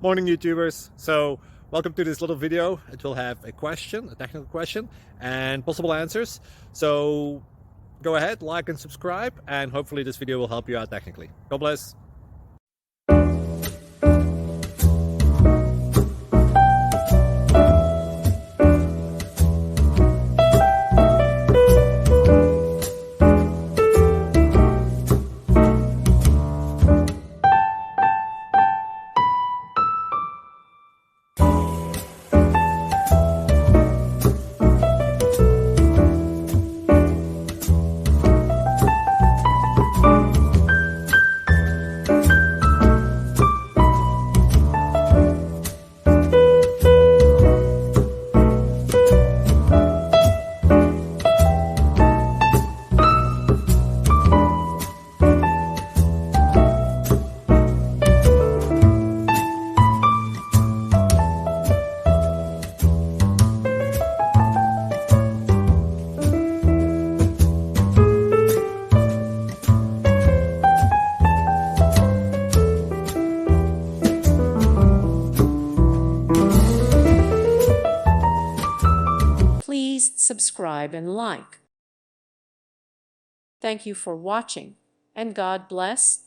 Morning YouTubers. So welcome to this little video. It will have a question, a technical question, and possible answers. So go ahead, like and subscribe, and hopefully this video will help you out technically. God bless. Please subscribe and like. Thank you for watching, and God bless.